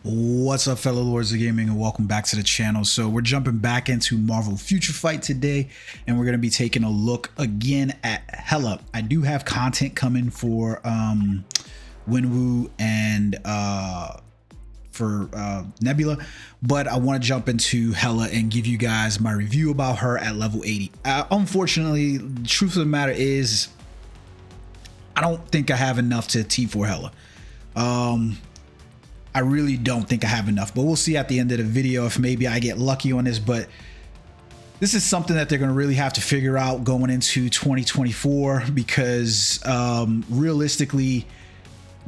What's up, fellow lords of gaming, and welcome back to the channel. So we're jumping back into Marvel Future Fight today, and we're going to be taking a look again at Hela. I do have content coming for Winwu and for Nebula, but I want to jump into Hela and give you guys my review about her at level 80. Unfortunately, the truth of the matter is I don't think I have enough to T4 Hela. I really don't think I have enough, but we'll see at the end of the video if maybe I get lucky on this. But this is something that they're going to really have to figure out going into 2024, because realistically,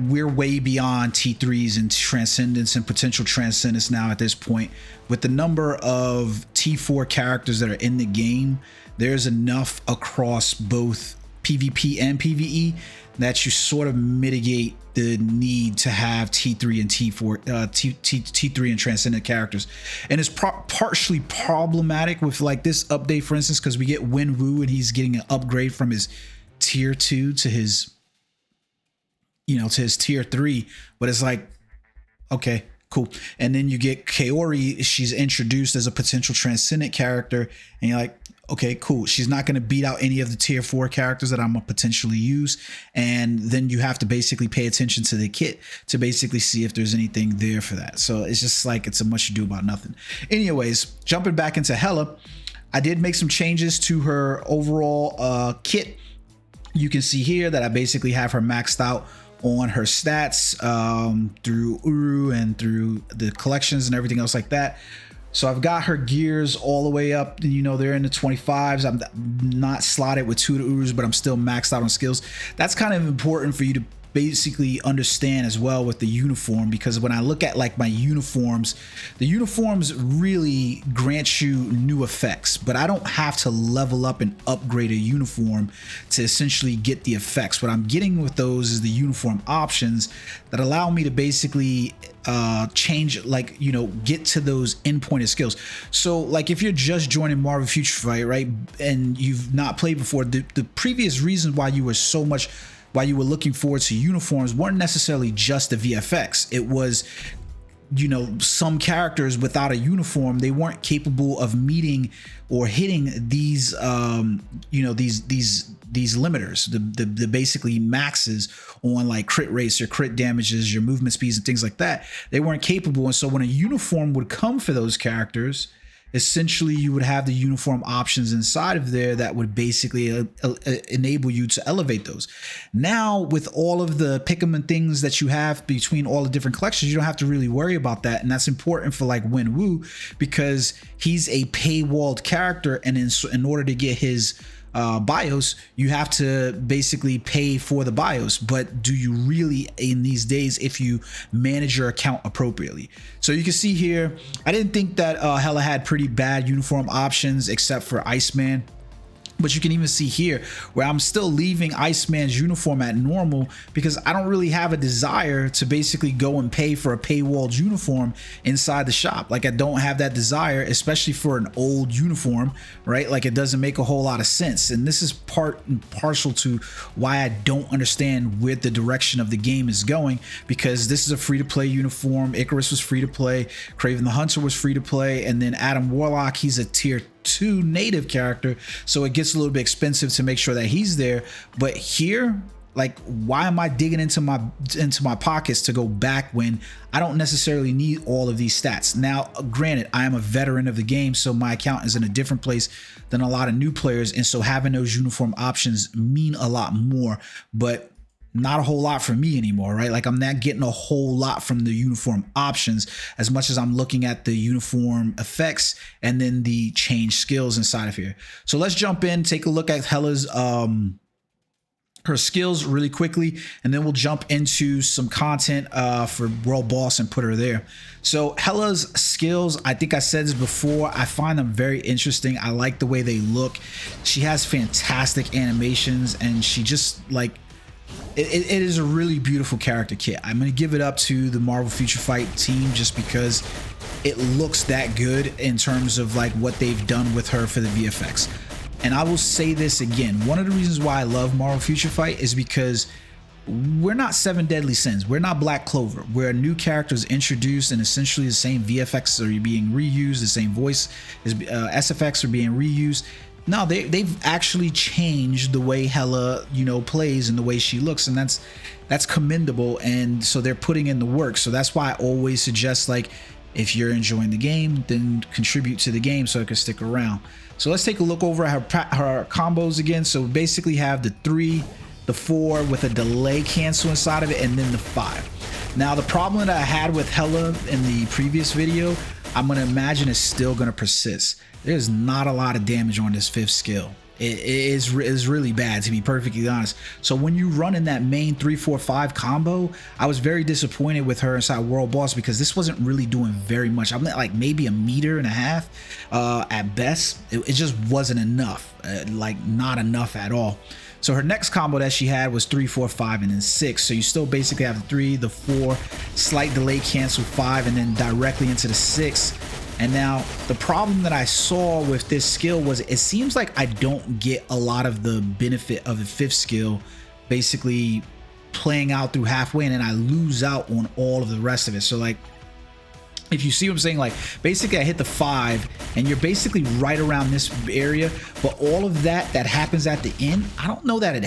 we're way beyond T3s and Transcendence and potential Transcendence now at this point. With the number of T4 characters that are in the game, there's enough across both PvP and PvE that you sort of mitigate the need to have T3 and T4 T3 and Transcendent characters. And it's partially problematic with like this update, for instance, because we get Winwu and he's getting an upgrade from his tier 2 to his, you know, to his tier 3, but it's like, okay, cool. And then you get Kaori, she's introduced as a potential Transcendent character, and you're like, okay, cool. She's not going to beat out any of the tier 4 characters that I'm gonna potentially use. And then you have to basically pay attention to the kit to basically see if there's anything there for that. So it's just like, it's a much ado about nothing. Anyways, jumping back into Hela, I did make some changes to her overall kit. You can see here that I basically have her maxed out on her stats through Uru and through the collections and everything else like that. So I've got her gears all the way up, you know, they're in the 25s. I'm not slotted with 2 Urus, but I'm still maxed out on skills. That's kind of important for you to basically understand as well with the uniform, because when I look at like my uniforms, the uniforms really grant you new effects, but I don't have to level up and upgrade a uniform to essentially get the effects. What I'm getting with those is the uniform options that allow me to basically change, like, you know, get to those endpointed skills. So like if you're just joining Marvel Future Fight, right, and you've not played before, the previous reason why you were looking forward to uniforms weren't necessarily just the VFX. It was, you know, some characters without a uniform, they weren't capable of meeting or hitting these you know, these limiters, the basically maxes on like crit rates, your crit damages, your movement speeds and things like that. They weren't capable. And so when a uniform would come for those characters, essentially you would have the uniform options inside of there that would basically enable you to elevate those. Now with all of the pick'em and things that you have between all the different collections, you don't have to really worry about that. And that's important for like Winwu, because he's a paywalled character, and in order to get his BIOS, you have to basically pay for the BIOS. But do you really in these days if you manage your account appropriately? So you can see here, I didn't think that Hela had pretty bad uniform options except for Iceman. But you can even see here where I'm still leaving Iceman's uniform at normal, because I don't really have a desire to basically go and pay for a paywalled uniform inside the shop. Like I don't have that desire, especially for an old uniform, right? Like it doesn't make a whole lot of sense. And this is part and parcel to why I don't understand where the direction of the game is going, because this is a free-to-play uniform. Icarus was free to play, Kraven the Hunter was free to play, and then Adam Warlock, he's a tier 2 native character, so it gets a little bit expensive to make sure that he's there. But here, like, why am I digging into my pockets to go back when I don't necessarily need all of these stats? Now granted, I am a veteran of the game, so my account is in a different place than a lot of new players, and so having those uniform options mean a lot more, but not a whole lot for me anymore, right? Like I'm not getting a whole lot from the uniform options as much as I'm looking at the uniform effects and then the change skills inside of here. So let's jump in, take a look at Hela's her skills really quickly, and then we'll jump into some content for World Boss and put her there. So Hela's skills, I think I said this before, I find them very interesting. I like the way they look. She has fantastic animations, and she just like, it is a really beautiful character kit. I'm going to give it up to the Marvel Future Fight team just because it looks that good in terms of like what they've done with her for the VFX. And I will say this again, one of the reasons why I love Marvel Future Fight is because we're not Seven Deadly Sins. We're not Black Clover, where new characters introduced and essentially the same VFX are being reused, the same voice is SFX are being reused. No, they've actually changed the way Hela, you know, plays and the way she looks, and that's commendable. And so they're putting in the work. So that's why I always suggest, like, if you're enjoying the game, then contribute to the game so it can stick around. So let's take a look over at her combos again. So we basically have the 3, the 4 with a delay cancel inside of it, and then the 5. Now the problem that I had with Hela in the previous video, I'm gonna imagine is still gonna persist. There's not a lot of damage on this 5th skill. It is really bad, to be perfectly honest. So when you run in that main 3-4-5 combo, I was very disappointed with her inside World Boss because this wasn't really doing very much. I'm like maybe 1.5 meters at best. It just wasn't enough, like not enough at all. So her next combo that she had was 3-4-5 and then 6. So you still basically have the 3, the 4, slight delay cancel 5, and then directly into the 6. And now the problem that I saw with this skill was it seems like I don't get a lot of the benefit of the 5th skill basically playing out through halfway, and then I lose out on all of the rest of it. So like, if you see what I'm saying, like basically I hit the 5 and you're basically right around this area, but all of that happens at the end, I don't know that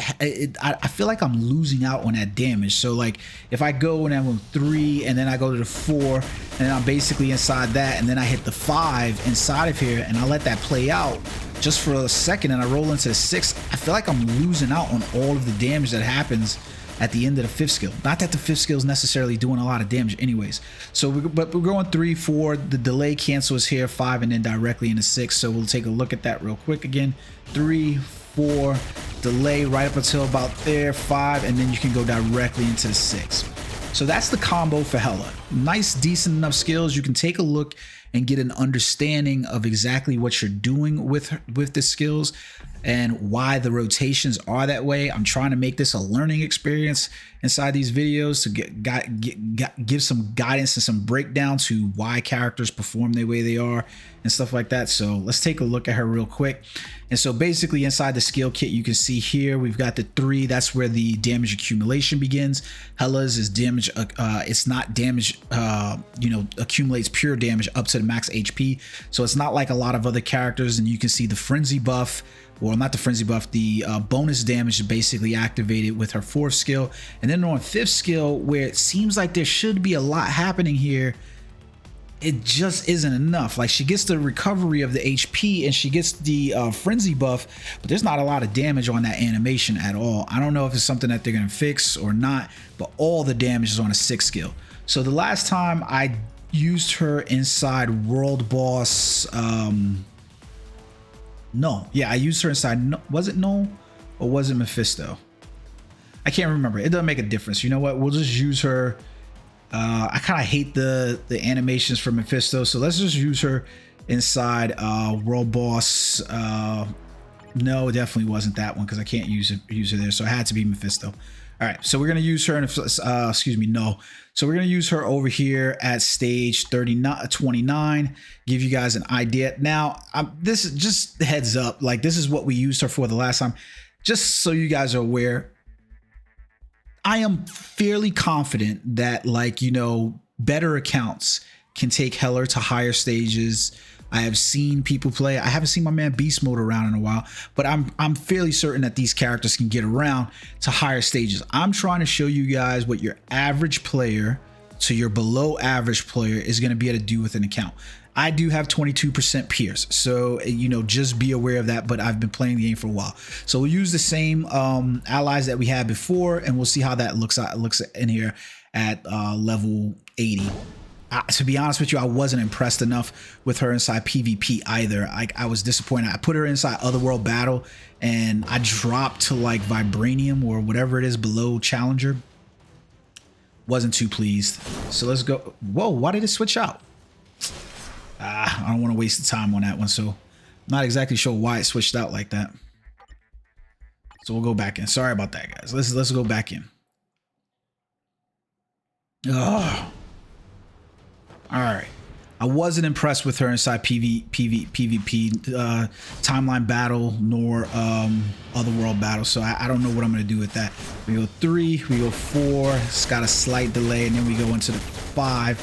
I feel like I'm losing out on that damage. So like if I go and I'm 3 and then I go to the 4 and I'm basically inside that, and then I hit the 5 inside of here and I let that play out just for a second and I roll into the 6, I feel like I'm losing out on all of the damage that happens at the end of the 5th skill. Not that the 5th skill is necessarily doing a lot of damage anyways. So but we're going 3, 4, the delay cancel is here, 5, and then directly into 6. So we'll take a look at that real quick again. 3, 4, delay right up until about there, 5, and then you can go directly into the 6. So that's the combo for Hela. Nice, decent enough skills. You can take a look and get an understanding of exactly what you're doing with the skills and why the rotations are that way. I'm trying to make this a learning experience inside these videos to give some guidance and some breakdown to why characters perform the way they are and stuff like that. So let's take a look at her real quick. And so basically inside the skill kit, you can see here we've got the 3. That's where the damage accumulation begins. Hela's is damage. It's not damage. You know, accumulates pure damage up to the max HP. So it's not like a lot of other characters. And you can see the frenzy buff. Well, not the frenzy buff, the bonus damage is basically activated with her 4th skill. And then on 5th skill, where it seems like there should be a lot happening here, it just isn't enough. Like she gets the recovery of the HP and she gets the frenzy buff, but there's not a lot of damage on that animation at all. I don't know if it's something that they're going to fix or not, but all the damage is on a 6th skill. So the last time I used her inside World Boss, no, yeah, I used her inside. No, was it No or was it Mephisto? I can't remember. It doesn't make a difference. You know what? We'll just use her. I kind of hate the animations for Mephisto, so let's just use her inside World Boss. No, it definitely wasn't that one because I can't use her there, so it had to be Mephisto. All right, so we're gonna use her in excuse me, no. So we're gonna use her over here at stage 29, give you guys an idea. Now, this is just heads up, like this is what we used her for the last time. Just so you guys are aware, I am fairly confident that, like, you know, better accounts can take Hela to higher stages. I have seen people play. I haven't seen my man Beast Mode around in a while, but I'm fairly certain that these characters can get around to higher stages. I'm trying to show you guys what your average player to your below average player is going to be able to do with an account. I do have 22% pierce, so you know, just be aware of that, but I've been playing the game for a while. So we'll use the same allies that we had before, and we'll see how that looks in here at level 80. To be honest with you, I wasn't impressed enough with her inside PvP either. I was disappointed. I put her inside Otherworld Battle and I dropped to like Vibranium or whatever it is below Challenger. Wasn't too pleased. So let's go. Whoa, why did it switch out? I don't want to waste the time on that one, so I'm not exactly sure why it switched out like that. So we'll go back in. Sorry about that, guys. Let's go back in. Ugh. All right. I wasn't impressed with her inside PvP, timeline battle, nor otherworld battle. So I don't know what I'm going to do with that. We go 3, we go 4. It's got a slight delay, and then we go into the 5,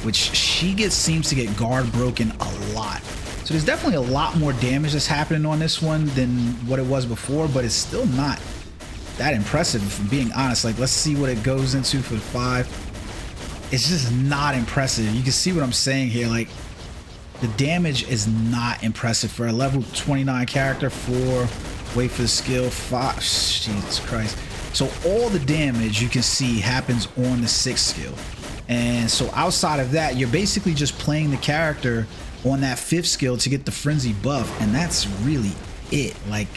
which she seems to get guard broken a lot. So there's definitely a lot more damage that's happening on this one than what it was before, but it's still not that impressive, if I'm being honest. Like, let's see what it goes into for the 5. It's just not impressive. You can see what I'm saying here. Like, the damage is not impressive for a level 29 character. 4, wait for the skill. 5, Jesus Christ. So all the damage you can see happens on the 6th skill. And so outside of that, you're basically just playing the character on that 5th skill to get the frenzy buff, and that's really it. Like,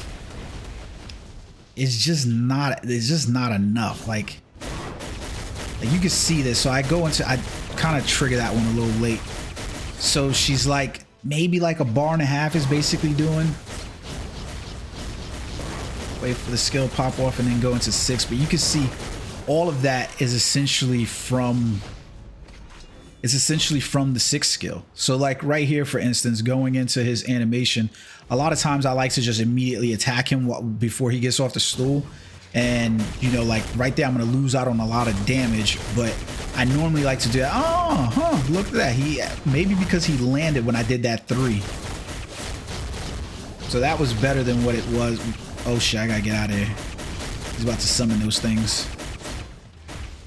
it's just not enough. Like you can see this. So I kind of trigger that one a little late. So she's like maybe like a bar and a half is basically doing. Wait for the skill pop off and then go into 6. But you can see all of that is essentially from the 6th skill. So like right here, for instance, going into his animation, a lot of times I like to just immediately attack him before he gets off the stool. And, you know, like right there, I'm going to lose out on a lot of damage, but I normally like to do that. Oh, look at that. Maybe because he landed when I did that 3. So that was better than what it was. Oh shit, I got to get out of here. He's about to summon those things.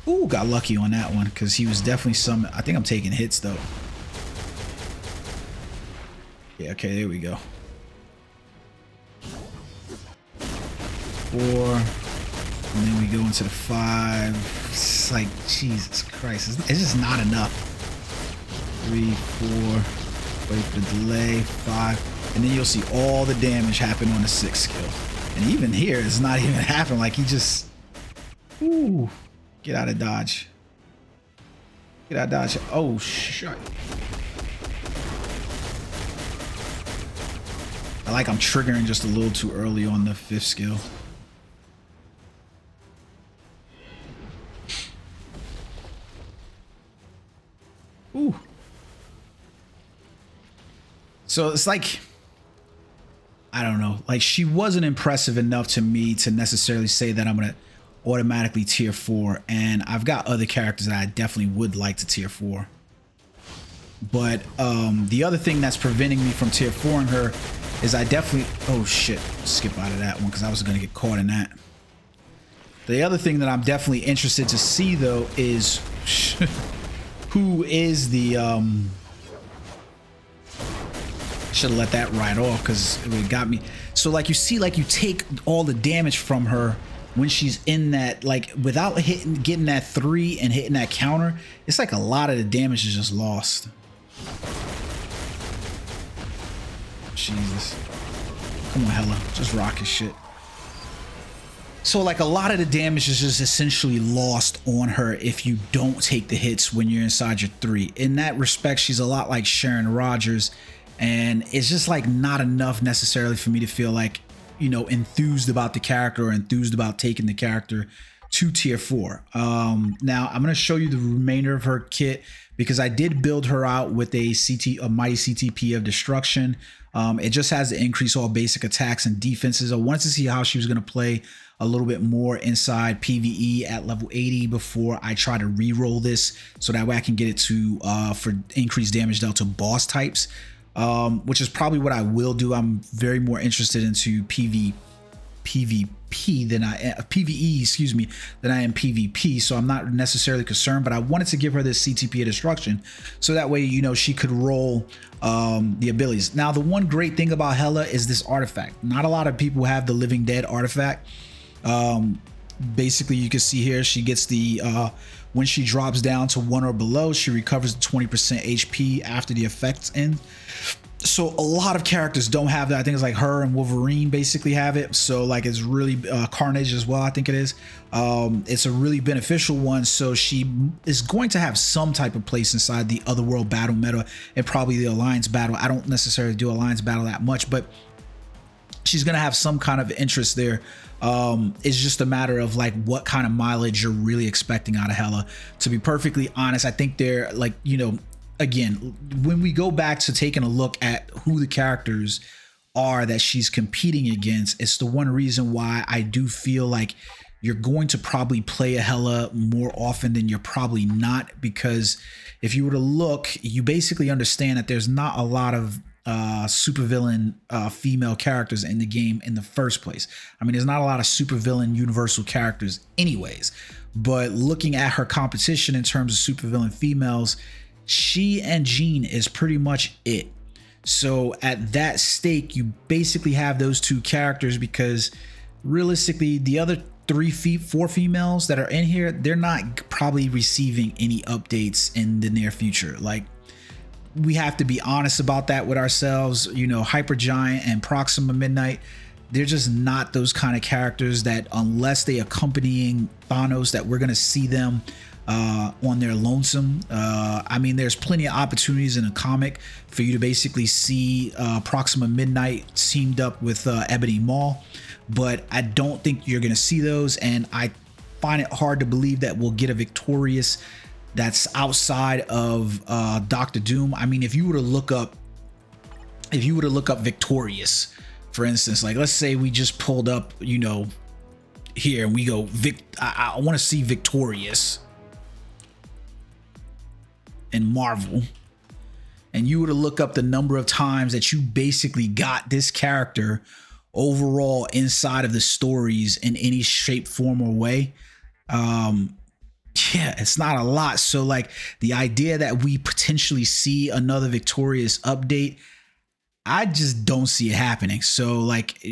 Ooh, got lucky on that one because he was definitely summoned. I think I'm taking hits though. Yeah, okay, there we go. 4. And then we go into the 5. It's like, Jesus Christ. It's just not enough. 3, 4. Wait for the delay. 5. And then you'll see all the damage happen on the 6th skill. And even here, it's not even happening. Like, he just... Ooh. Get out of dodge. Get out of dodge. Oh, shit. I'm triggering just a little too early on the 5th skill. Ooh. So it's like, I don't know, like she wasn't impressive enough to me to necessarily say that I'm gonna automatically tier 4, and I've got other characters that I definitely would like to tier 4. But the other thing that's preventing me from tier 4ing her is I definitely, oh shit, skip out of that one because I was gonna get caught in that. The other thing that I'm definitely interested to see though is who is the should have let that ride off because it would got me. So like you see, like you take all the damage from her when she's in that, like without getting that 3 and hitting that counter, it's like a lot of the damage is just lost. Jesus. Come on, Hela, just rock his shit. So like a lot of the damage is just essentially lost on her if you don't take the hits when you're inside your 3. In that respect, she's a lot like Sharon Rogers, and it's just like not enough necessarily for me to feel like, you know, enthused about the character or enthused about taking the character to tier 4. Now I'm going to show you the remainder of her kit because I did build her out with a mighty CTP of destruction. It just has to increase all basic attacks and defenses. I wanted to see how she was going to play a little bit more inside PvE at level 80 before I try to re-roll this, so that way I can get it to for increased damage dealt to boss types, which is probably what I will do. I'm very more interested into PvP than PvE, excuse me, than I am PvP. So I'm not necessarily concerned, but I wanted to give her this CTP of destruction so that way, you know, she could roll the abilities. Now, the one great thing about Hela is this artifact. Not a lot of people have the Living Dead artifact. Basically, you can see here she gets the when she drops down to 1 or below, she recovers 20% HP after the effects end. So a lot of characters don't have that. I think it's like her and Wolverine basically have it. So like it's really Carnage as well, I think it is. It's a really beneficial one. So she is going to have some type of place inside the Otherworld battle meta and probably the Alliance battle. I don't necessarily do Alliance battle that much, but she's going to have some kind of interest there. It's just a matter of like what kind of mileage you're really expecting out of Hela. To be perfectly honest, I think they're like, you know, again, when we go back to taking a look at who the characters are that she's competing against, it's the one reason why I do feel like you're going to probably play a Hela more often than you're probably not, because if you were to look, you basically understand that there's not a lot of supervillain female characters in the game in the first place. I mean, there's not a lot of supervillain universal characters anyways, but looking at her competition in terms of supervillain females, she and Jean is pretty much it. So at that stake, you basically have those two characters, because realistically, the other four females that are in here, they're not probably receiving any updates in the near future. Like, we have to be honest about that with ourselves. You know, Hypergiant and Proxima Midnight, they're just not those kind of characters that, unless they accompanying Thanos, that we're gonna see them on their lonesome. I mean, there's plenty of opportunities in a comic for you to basically see Proxima Midnight teamed up with Ebony Maw, but I don't think you're gonna see those, and I find it hard to believe that we'll get a Victorious that's outside of Doctor Doom. I mean, if you were to look up Victorious, for instance, like let's say we just pulled up, you know, here and we go, I want to see Victorious in Marvel, and you were to look up the number of times that you basically got this character overall inside of the stories in any shape, form, or way, yeah, it's not a lot. So like the idea that we potentially see another Victorious update, I just don't see it happening. So like,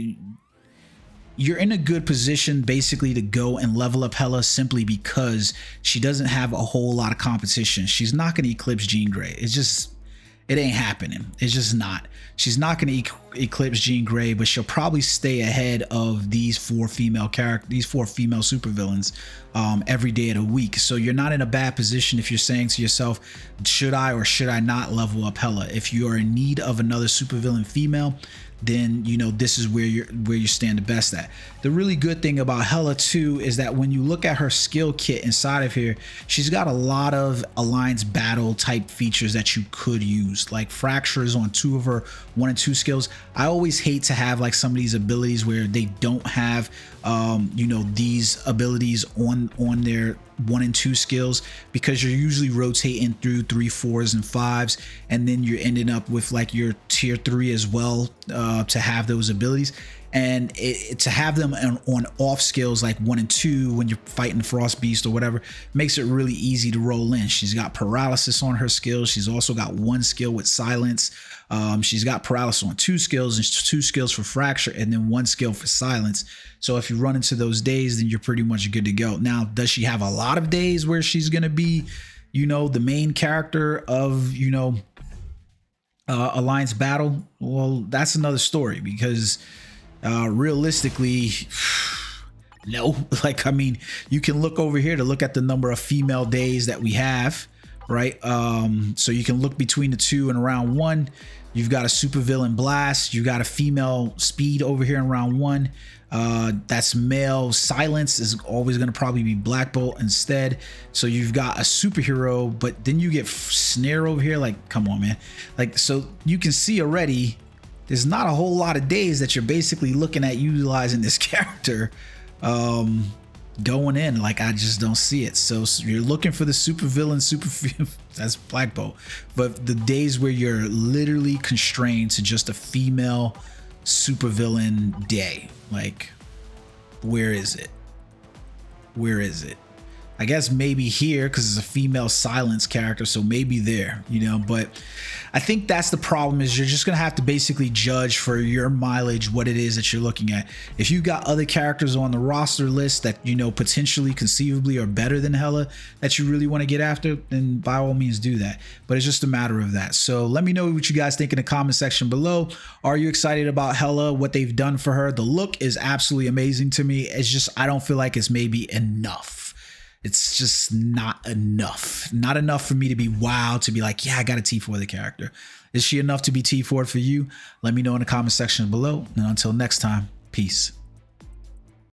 you're in a good position basically to go and level up Hela, simply because she doesn't have a whole lot of competition. She's not going to eclipse Jean Grey. It ain't happening. It's just not. She's not going to eclipse Jean Grey, but she'll probably stay ahead of these four female supervillains every day of the week. So you're not in a bad position if you're saying to yourself, should I or should I not level up Hela? If you are in need of another supervillain female, then you know this is where you stand the best at. The really good thing about Hela too is that when you look at her skill kit inside of here, she's got a lot of alliance battle type features that you could use, like fractures on 2 of her 1 and 2 skills. I always hate to have like some of these abilities where they don't have you know, these abilities on their 1 and 2 skills, because you're usually rotating through 3, 4s and 5s, and then you're ending up with like your tier 3 as well to have those abilities, and to have them on off skills like 1 and 2 when you're fighting Frost Beast or whatever makes it really easy to roll in. She's got paralysis on her skills. She's also got 1 skill with silence. She's got paralysis on 2 skills and 2 skills for fracture, and then 1 skill for silence. So if you run into those days, then you're pretty much good to go. Now, does she have a lot of days where she's going to be, you know, the main character of, you know, Alliance Battle? Well, that's another story, because realistically, no. Like, I mean, you can look over here to look at the number of female days that we have, right? So you can look between the 2 and round 1. You've got a supervillain Blast. You got a female Speed over here in round 1. That's male Silence is always going to probably be Black Bolt instead. So you've got a superhero, but then you get Snare over here. Like, come on, man. Like, so you can see already there's not a whole lot of days that you're basically looking at utilizing this character going in. Like, I just don't see it. So you're looking for the supervillain, that's Black Bolt, but the days where you're literally constrained to just a female supervillain day, like, where is it? I guess maybe here, because it's a female Silence character, so maybe there, you know. But I think that's the problem, is you're just gonna have to basically judge for your mileage what it is that you're looking at. If you got other characters on the roster list that, you know, potentially conceivably are better than Hela that you really want to get after, then by all means do that. But it's just a matter of that. So let me know what you guys think in the comment section below. Are you excited about Hela, what they've done for her? The look is absolutely amazing to me. It's just, I don't feel like it's maybe enough. It's just not enough for me to be wowed, to be like, yeah, I got a T4 the character. Is she enough to be T4 for you? Let me know in the comment section below. And until next time, peace.